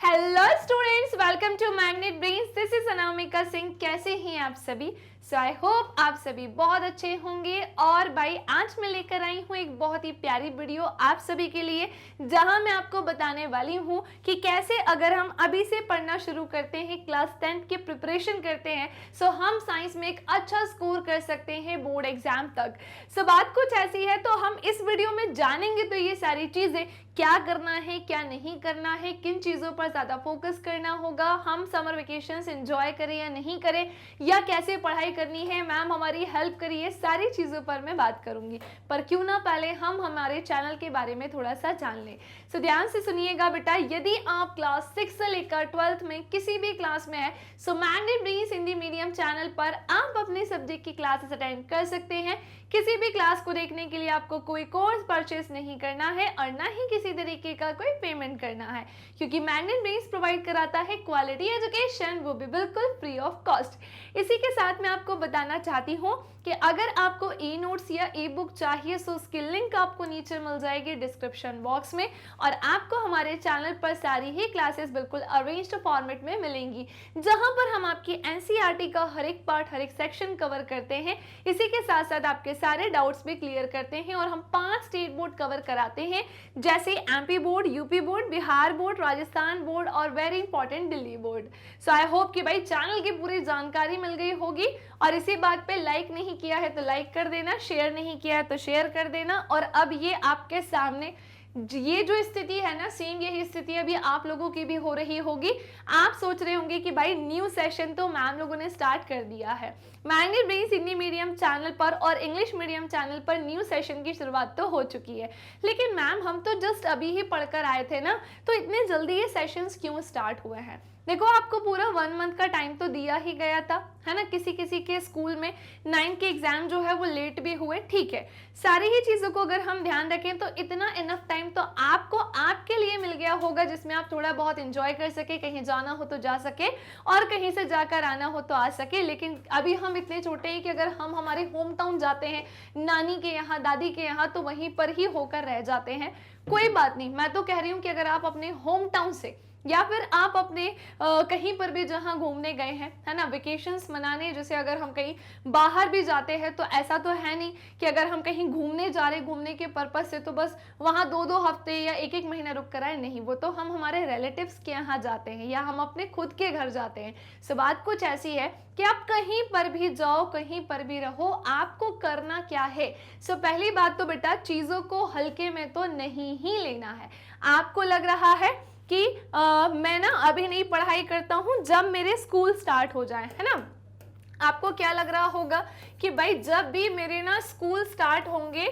Hello students, welcome to magnet brains. This is Anamika Singh. कैसे हैं आप सभी? सो आई होप आप सभी बहुत अच्छे होंगे। और भाई आज मैं लेकर आई हूँ एक बहुत ही प्यारी वीडियो आप सभी के लिए, जहां मैं आपको बताने वाली हूँ कि कैसे अगर हम अभी से पढ़ना शुरू करते हैं, क्लास 10th की प्रिपरेशन करते हैं, सो हम साइंस में एक अच्छा स्कोर कर सकते हैं बोर्ड एग्जाम तक। सो बात कुछ ऐसी है, तो हम इस वीडियो में जानेंगे तो ये सारी चीजें, क्या करना है क्या नहीं करना है, किन चीज़ों पर ज़्यादा फोकस करना होगा, हम समर वेकेशंस एंजॉय करें या नहीं करें, या कैसे पढ़ाई करनी है, मैम हमारी हेल्प करिए, सारी चीज़ों पर मैं बात करूंगी। पर क्यों ना पहले हम हमारे चैनल के बारे में थोड़ा सा जान लें। सो ध्यान से सुनिएगा बेटा, यदि आप क्लास 6 से लेकर 12th में किसी भी क्लास में है, so magnet brains Hindi medium channel पर आप अपने सब्जेक्ट की क्लासेस अटेंड कर सकते हैं। किसी भी क्लास को देखने के लिए आपको कोई कोर्स परचेस नहीं करना है और ना ही किसी तरीके का कोई पेमेंट करना है, क्योंकि मैग्नेट ब्रेन्स प्रोवाइड कराता है क्वालिटी एजुकेशन, वो भी बिल्कुल फ्री ऑफ कॉस्ट। इसी के साथ मैं आपको बताना चाहती हूँ कि अगर आपको ई नोट्स या ई बुक चाहिए, सो उसकी लिंक आपको नीचे मिल जाएगी डिस्क्रिप्शन बॉक्स में, और आपको हमारे चैनल पर सारी ही क्लासेस बिल्कुल अरेंज्ड फॉर्मेट में मिलेंगी, जहां पर हम आपकी एनसीईआरटी का हर एक पार्ट, हर एक सेक्शन कवर करते हैं। इसी के साथ साथ आपके सारे डाउट्स भी क्लियर करते हैं, और हम 5 स्टेट बोर्ड कवर कराते हैं, जैसे MP board, UP board, Bihar board, Rajasthan board और very important Delhi board. So I hope कि भाई चैनल की पूरी जानकारी मिल गई होगी। और इसी बात पे लाइक नहीं किया है तो लाइक कर देना, शेयर नहीं किया है तो शेयर कर देना। और अब ये आपके सामने ये जो स्थिति है ना, सेम यही स्थिति अभी आप लोगों की भी हो रही होगी। आप सोच रहे होंगे कि भाई न्यू सेशन तो मैम लोगों ने स्टार्ट कर दिया है। Magnet brains Hindi medium channel पर और इंग्लिश मीडियम चैनल पर न्यू सेशन की शुरुआत तो हो चुकी है, लेकिन मैम हम तो जस्ट अभी ही पढ़कर आए थे ना, तो इतने जल्दी ये सेशंस क्यों स्टार्ट हुए हैं? देखो, आपको पूरा 1 मंथ का टाइम तो दिया ही गया था, है ना। किसी किसी के स्कूल में 9 के एग्जाम जो है वो लेट भी हुए, ठीक है। सारी ही चीज़ों को अगर हम ध्यान रखें तो इतना इनफ टाइम तो आपको आपके लिए मिल गया होगा, जिसमें आप थोड़ा बहुत एंजॉय कर सके, कहीं जाना हो तो जा सके और कहीं से जाकर आना हो तो आ सके। लेकिन अभी हम इतने छोटे हैं कि अगर हम हमारे होम टाउन जाते हैं, नानी के यहाँ, दादी के यहाँ, तो वहीं पर ही होकर रह जाते हैं। कोई बात नहीं, मैं तो कह रही हूँ कि अगर आप अपने होम टाउन से या फिर आप अपने कहीं पर भी जहां घूमने गए हैं, है ना, वेकेशंस मनाने, जैसे अगर हम कहीं बाहर भी जाते हैं, तो ऐसा तो है नहीं कि अगर हम कहीं घूमने जा रहे, घूमने के पर्पस से तो बस वहां 2-2 हफ्ते या 1-1 महीना रुक कर आए, नहीं। वो तो हम हमारे रिलेटिव्स के यहाँ जाते हैं या हम अपने खुद के घर जाते हैं। सो बात कुछ ऐसी है कि आप कहीं पर भी जाओ, कहीं पर भी रहो, आपको करना क्या है? सो पहली बात तो बेटा, चीज़ों को हल्के में तो नहीं ही लेना है। आपको लग रहा है कि मैं ना अभी नहीं पढ़ाई करता हूँ, जब मेरे स्कूल स्टार्ट हो जाए, है ना। आपको क्या लग रहा होगा कि भाई जब भी मेरे ना स्कूल स्टार्ट होंगे,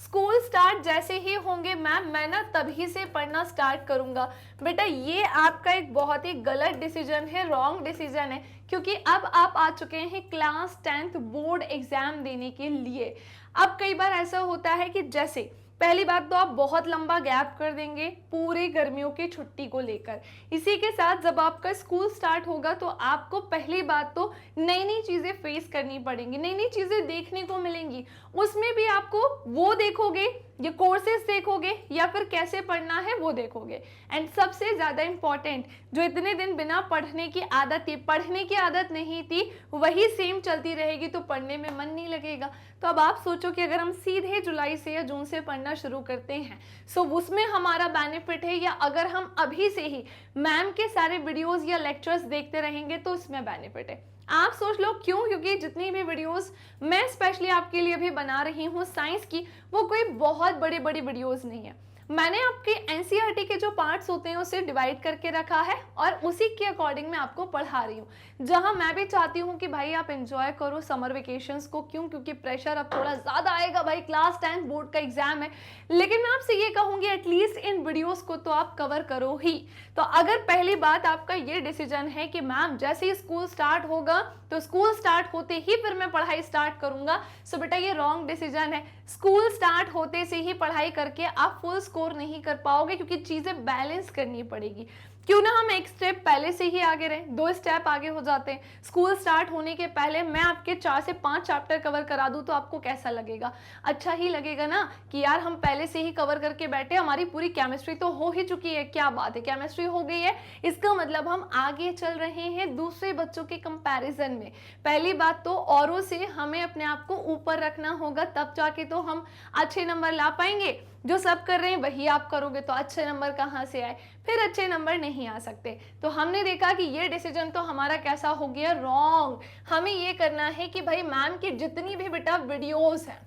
स्कूल स्टार्ट जैसे ही होंगे मैम, मैं ना तभी से पढ़ना स्टार्ट करूंगा। बेटा, ये आपका एक बहुत ही गलत डिसीजन है, रॉन्ग डिसीजन है, क्योंकि अब आप आ चुके हैं क्लास 10th बोर्ड एग्जाम देने के लिए। अब कई बार ऐसा होता है कि जैसे पहली बात तो आप बहुत लंबा गैप कर देंगे पूरे गर्मियों की छुट्टी को लेकर। इसी के साथ जब आपका स्कूल स्टार्ट होगा तो आपको पहली बात तो नई नई चीज़ें फेस करनी पड़ेंगी, नई नई चीज़ें देखने को मिलेंगी। उसमें भी आपको वो देखोगे, ये कोर्सेज देखोगे, या फिर कैसे पढ़ना है वो देखोगे। एंड सबसे ज़्यादा इम्पॉर्टेंट, जो इतने दिन बिना पढ़ने की आदत थी, पढ़ने की आदत नहीं थी, वही सेम चलती रहेगी तो पढ़ने में मन नहीं लगेगा। तो अब आप सोचो कि अगर हम सीधे जुलाई से या जून से पढ़ना शुरू करते हैं, सो उसमें हमारा बेनिफिट है, या अगर हम अभी से ही मैम के सारे वीडियोस या लेक्चर्स देखते रहेंगे तो उसमें बेनिफिट है। आप सोच लो क्यों, क्योंकि जितनी भी वीडियोस मैं स्पेशली आपके लिए भी बना रही हूँ साइंस की, वो कोई बहुत बड़ी बड़ी वीडियोस नहीं है। मैंने आपके एनसीईआरटी के जो पार्ट्स होते हैं उसे डिवाइड करके रखा है, और उसी के अकॉर्डिंग मैं आपको पढ़ा रही हूँ। जहां मैं भी चाहती हूँ कि भाई आप एंजॉय करो समर वेकेशंस को। क्यों? क्योंकि प्रेशर अब थोड़ा ज़्यादा आएगा, भाई क्लास 10 बोर्ड का एग्जाम है। लेकिन मैं आपसे ये कहूँगी एटलीस्ट इन वीडियोज़ को तो आप कवर करो ही। तो अगर पहली बात आपका ये डिसीजन है कि मैम जैसे ही स्कूल स्टार्ट होगा तो स्कूल स्टार्ट होते ही फिर मैं पढ़ाई स्टार्ट करूंगा। सो बेटा ये रॉन्ग डिसीजन है। स्कूल स्टार्ट होते से ही पढ़ाई करके आप फुल स्कोर नहीं कर पाओगे, क्योंकि चीजें बैलेंस करनी पड़ेगी। क्यों ना हम एक स्टेप पहले से ही आगे रहे, 2 स्टेप आगे हो जाते हैं। स्कूल स्टार्ट होने के पहले मैं आपके 4 से 5 चैप्टर कवर करा दूं तो आपको कैसा लगेगा? अच्छा ही लगेगा ना कि यार हम पहले से ही कवर करके बैठे, हमारी पूरी केमिस्ट्री तो हो ही चुकी है, क्या बात है, केमिस्ट्री हो गई है, इसका मतलब हम आगे चल रहे हैं दूसरे बच्चों के कंपैरिजन में। पहली बात तो औरों से हमें अपने आप को ऊपर रखना होगा, तब जाके तो हम अच्छे नंबर ला पाएंगे। जो सब कर रहे हैं वही आप करोगे तो अच्छे नंबर कहाँ से आए? फिर अच्छे नंबर नहीं आ सकते। तो हमने देखा कि ये डिसीजन तो हमारा कैसा हो गया, रॉन्ग। हमें ये करना है कि भाई मैम की जितनी भी बेटा वीडियोस हैं,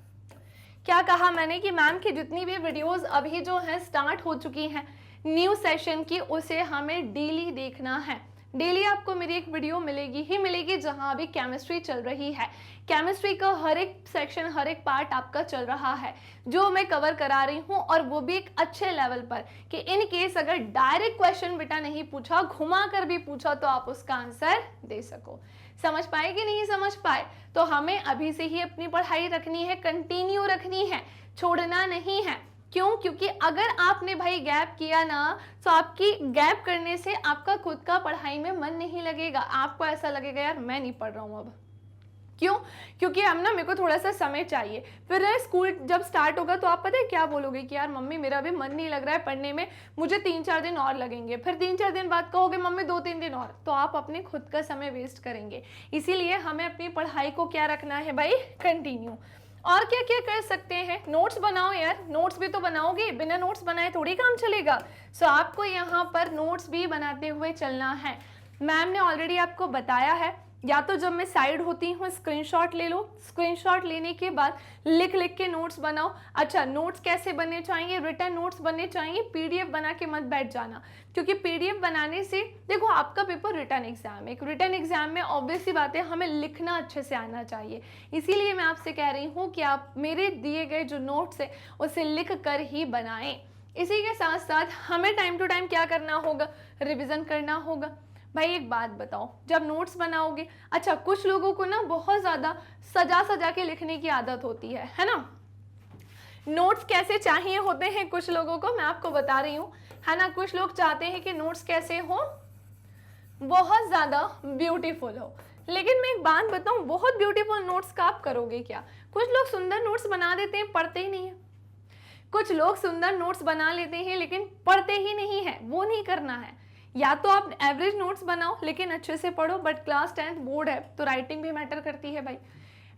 क्या कहा मैंने कि मैम की जितनी भी वीडियोस अभी जो है स्टार्ट हो चुकी हैं न्यू सेशन की, उसे हमें डेली देखना है। डेली आपको मेरी एक वीडियो मिलेगी ही मिलेगी जहां अभी केमिस्ट्री चल रही है। केमिस्ट्री का हर एक सेक्शन, हर एक पार्ट आपका चल रहा है जो मैं कवर करा रही हूं, और वो भी एक अच्छे लेवल पर कि इन केस अगर डायरेक्ट क्वेश्चन बेटा नहीं पूछा, घुमा कर भी पूछा तो आप उसका आंसर दे सको। समझ पाए कि नहीं समझ पाए? तो हमें अभी से ही अपनी पढ़ाई रखनी है, कंटिन्यू रखनी है, छोड़ना नहीं है। क्यों? क्योंकि अगर आपने भाई गैप किया ना, तो आपकी गैप करने से आपका खुद का पढ़ाई में मन नहीं लगेगा। आपको ऐसा लगेगा यार मैं नहीं पढ़ रहा हूं अब। क्यों? क्योंकि हम ना, मेरे को थोड़ा सा समय चाहिए। फिर स्कूल जब स्टार्ट होगा तो आप पता है क्या बोलोगे कि यार मम्मी मेरा भी मन नहीं लग रहा है पढ़ने में, मुझे 3-4 दिन और लगेंगे। फिर 3-4 दिन बाद कहोगे मम्मी 2-3 दिन और, तो आप अपने खुद का समय वेस्ट करेंगे। इसीलिए हमें अपनी पढ़ाई को क्या रखना है भाई, कंटिन्यू। और क्या क्या कर सकते हैं? नोट्स बनाओ यार, नोट्स भी तो बनाओगे, बिना नोट्स बनाए थोड़ी काम चलेगा। सो आपको यहाँ पर नोट्स भी बनाते हुए चलना है। मैम ने ऑलरेडी आपको बताया है, या तो जब मैं साइड होती हूँ स्क्रीनशॉट ले लो, स्क्रीनशॉट लेने के बाद लिख लिख के नोट्स बनाओ। अच्छा, नोट्स कैसे बनने चाहिए? रिटन नोट्स बनने चाहिए, पीडीएफ बना के मत बैठ जाना, क्योंकि पीडीएफ बनाने से देखो आपका पेपर रिटन एग्जाम है, एक रिटन एग्जाम में ऑब्वियस सी बात है हमें लिखना अच्छे से आना चाहिए। इसीलिए मैं आपसे कह रही हूँ कि आप मेरे दिए गए जो नोट्स है उसे लिख कर ही बनाएं। इसी के साथ साथ हमें टाइम टू टाइम क्या करना होगा, रिविजन करना होगा। भाई एक बात बताओ, जब नोट्स बनाओगे, अच्छा कुछ लोगों को ना बहुत ज़्यादा सजा सजा के लिखने की आदत होती है ना। नोट्स कैसे चाहिए होते हैं कुछ लोगों को, मैं आपको बता रही हूँ, है ना। कुछ लोग चाहते हैं कि नोट्स कैसे हो, बहुत ज़्यादा ब्यूटीफुल हो। लेकिन मैं एक बात बताऊँ, बहुत ब्यूटीफुल नोट्स का आप करोगे क्या? कुछ लोग सुंदर नोट्स बना देते हैं, पढ़ते ही नहीं है। कुछ लोग सुंदर नोट्स बना लेते हैं लेकिन पढ़ते ही नहीं है, वो नहीं करना है। या तो आप एवरेज नोट्स बनाओ लेकिन अच्छे से पढ़ो, बट क्लास 10th बोर्ड है तो राइटिंग भी मैटर करती है भाई।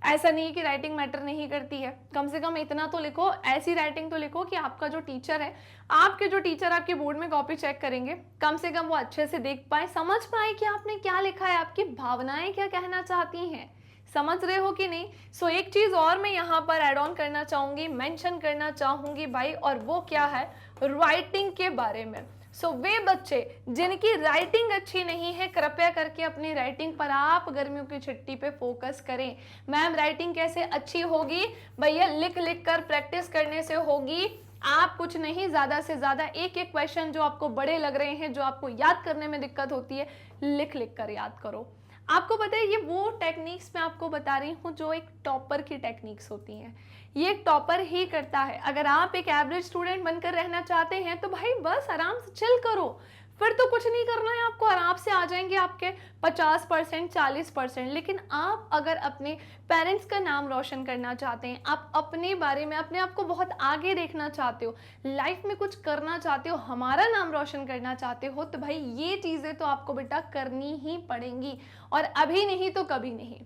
ऐसा नहीं कि राइटिंग मैटर नहीं करती है, कम से कम इतना तो लिखो, ऐसी राइटिंग तो लिखो कि आपका जो टीचर है, आपके जो टीचर आपके बोर्ड में कॉपी चेक करेंगे, कम से कम वो अच्छे से देख पाए, समझ पाए कि आपने क्या लिखा है, आपकी भावनाएं क्या कहना चाहती हैं। समझ रहे हो कि नहीं? सो एक चीज और मैं यहाँ पर एड ऑन करना चाहूंगी, मेंशन करना चाहूंगी भाई, और वो क्या है, राइटिंग के बारे में। सो वे बच्चे जिनकी राइटिंग अच्छी नहीं है, कृपया करके अपनी राइटिंग पर आप गर्मियों की छुट्टी पे फोकस करें। मैम राइटिंग कैसे अच्छी होगी भैया? लिख लिख कर प्रैक्टिस करने से होगी। आप कुछ नहीं, ज्यादा से ज्यादा एक एक क्वेश्चन जो आपको बड़े लग रहे हैं, जो आपको याद करने में दिक्कत होती है, लिख लिख कर याद करो। आपको पता है ये वो टेक्निक्स मैं आपको बता रही हूँ जो एक टॉपर की टेक्निक्स होती हैं, ये एक टॉपर ही करता है। अगर आप एक एवरेज स्टूडेंट बनकर रहना चाहते हैं तो भाई बस आराम से चिल करो, फिर तो कुछ नहीं करना है आपको, आराम से आ जाएंगे आपके 50% 40%। लेकिन आप अगर अपने पेरेंट्स का नाम रोशन करना चाहते हैं, आप अपने बारे में अपने आप को बहुत आगे देखना चाहते हो, लाइफ में कुछ करना चाहते हो, हमारा नाम रोशन करना चाहते हो, तो भाई ये चीज़ें तो आपको बेटा करनी ही पड़ेंगी, और अभी नहीं तो कभी नहीं।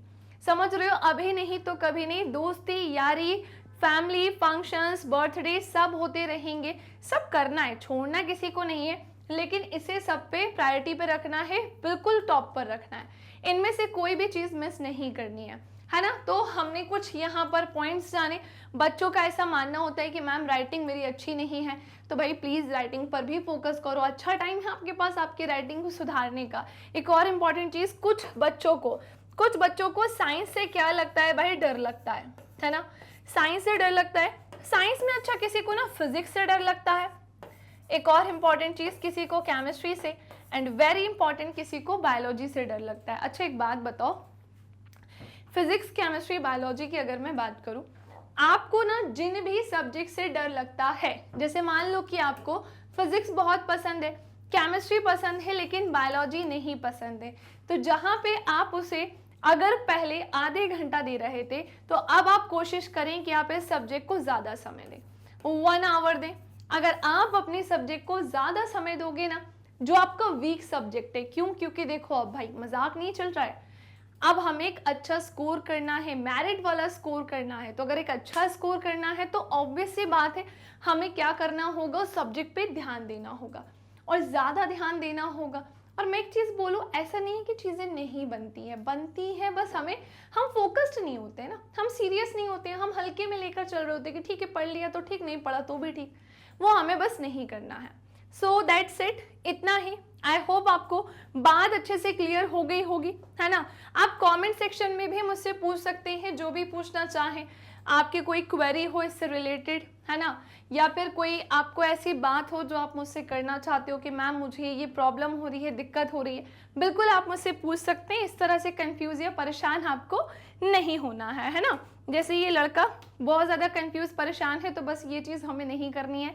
समझ रहे हो? अभी नहीं तो कभी नहीं। दोस्ती यारी, फैमिली फंक्शंस, बर्थडे सब होते रहेंगे, सब करना है, छोड़ना किसी को नहीं है, लेकिन इसे सब पे प्रायोरिटी पे रखना है, बिल्कुल टॉप पर रखना है। इनमें से कोई भी चीज़ मिस नहीं करनी है ना। तो हमने कुछ यहाँ पर पॉइंट्स जाने। बच्चों का ऐसा मानना होता है कि मैम राइटिंग मेरी अच्छी नहीं है, तो भाई प्लीज़ राइटिंग पर भी फोकस करो, अच्छा टाइम है आपके पास आपकी राइटिंग को सुधारने का। एक और इम्पॉर्टेंट चीज़, कुछ बच्चों को साइंस से क्या लगता है भाई, डर लगता है ना। साइंस से डर लगता है, साइंस में अच्छा किसी को ना फिजिक्स से डर लगता है, एक और इम्पॉर्टेंट चीज़ किसी को केमिस्ट्री से, एंड वेरी इंपॉर्टेंट किसी को बायोलॉजी से डर लगता है। अच्छा एक बात बताओ, फिजिक्स, केमिस्ट्री, बायोलॉजी की अगर मैं बात करूं, आपको ना जिन भी सब्जेक्ट से डर लगता है, जैसे मान लो कि आपको फिजिक्स बहुत पसंद है, केमिस्ट्री पसंद है, लेकिन बायोलॉजी नहीं पसंद है, तो जहां पे आप उसे अगर पहले आधे घंटा दे रहे थे, तो अब आप कोशिश करें कि आप इस सब्जेक्ट को ज़्यादा समय दें, 1 आवर दें। अगर आप अपने सब्जेक्ट को ज़्यादा समय दोगे ना, जो आपका वीक सब्जेक्ट है, क्यों? क्योंकि देखो अब भाई मजाक नहीं चल रहा है, अब हमें एक अच्छा स्कोर करना है, मेरिट वाला स्कोर करना है, तो अगर एक अच्छा स्कोर करना है तो ऑब्वियस सी बात है हमें क्या करना होगा, उस सब्जेक्ट पे ध्यान देना होगा और ज़्यादा ध्यान देना होगा। और मैं एक चीज़ बोलूँ, ऐसा नहीं है कि चीज़ें नहीं बनती हैं, बस हम फोकस्ड नहीं होते हैं ना, हम सीरियस नहीं होते हैं, हम हल्के में लेकर चल रहे होते हैं कि ठीक है पढ़ लिया तो ठीक, नहीं पढ़ा तो भी ठीक, वो हमें बस नहीं करना है। सो दैट्स इट, इतना ही। आई होप आपको बात अच्छे से क्लियर हो गई होगी, है ना। आप कमेंट सेक्शन में भी मुझसे पूछ सकते हैं जो भी पूछना चाहें, आपके कोई क्वेरी हो इससे रिलेटेड, है ना, या फिर कोई आपको ऐसी बात हो जो आप मुझसे करना चाहते हो कि मैम मुझे ये प्रॉब्लम हो रही है, दिक्कत हो रही है, बिल्कुल आप मुझसे पूछ सकते हैं। इस तरह से कंफ्यूज या परेशान आपको नहीं होना है ना। जैसे ये लड़का बहुत ज़्यादा कंफ्यूज परेशान है, तो बस ये चीज़ हमें नहीं करनी है।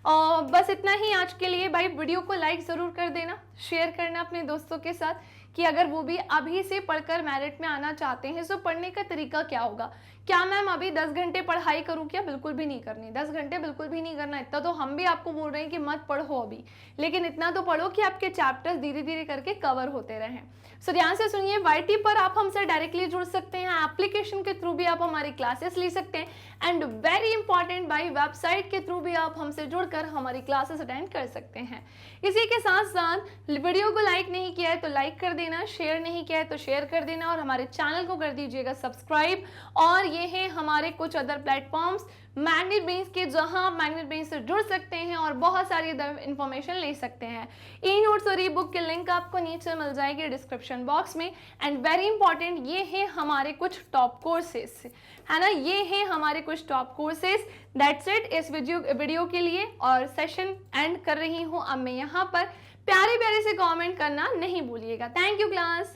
और बस इतना ही आज के लिए। भाई वीडियो को लाइक ज़रूर कर देना, शेयर करना अपने दोस्तों के साथ कि अगर वो भी अभी से पढ़कर मेरिट में आना चाहते हैं। सो पढ़ने का तरीका क्या होगा, क्या मैम अभी 10 घंटे पढ़ाई करूँ क्या? बिल्कुल भी नहीं करनी, 10 घंटे बिल्कुल भी नहीं करना। इतना तो हम भी आपको बोल रहे हैं कि मत पढ़ो अभी, लेकिन इतना तो पढ़ो कि आपके चैप्टर्स धीरे धीरे करके कवर होते रहें। सो ध्यान से सुनिए, YT पर आप हमसे डायरेक्टली जुड़ सकते हैं, एप्लीकेशन के थ्रू भी आप हमारी क्लासेस ले सकते हैं एंड वेरी इंपॉर्टेंट भाई वेबसाइट के थ्रू भी आप हमसे जुड़कर हमारी क्लासेस अटेंड कर सकते हैं। इसी के साथ साथ वीडियो को लाइक नहीं किया है तो लाइक कर देना, शेयर नहीं किया है तो शेयर कर देना और हमारे चैनल को कर दीजिएगा सब्सक्राइब। और ये हैं हमारे कुछ अदर प्लेटफॉर्म्स मैग्नेट ब्रेन्स के, जहां आप मैग्नेट ब्रेन्स से जुड़ सकते हैं और बहुत सारी इन्फॉर्मेशन ले सकते हैं। ई नोट्स और ई बुक के लिंक आपको नीचे मिल जाएगी डिस्क्रिप्शन बॉक्स में। एंड वेरी इंपॉर्टेंट, ये है हमारे कुछ टॉप कोर्सेस, है ना, ये है हमारे कुछ टॉप कोर्सेस। दैट्स इट इस वीडियो के लिए, और सेशन एंड कर रही हूँ अब मैं यहाँ पर। प्यारे प्यारे से कमेंट करना नहीं भूलिएगा। Thank you class.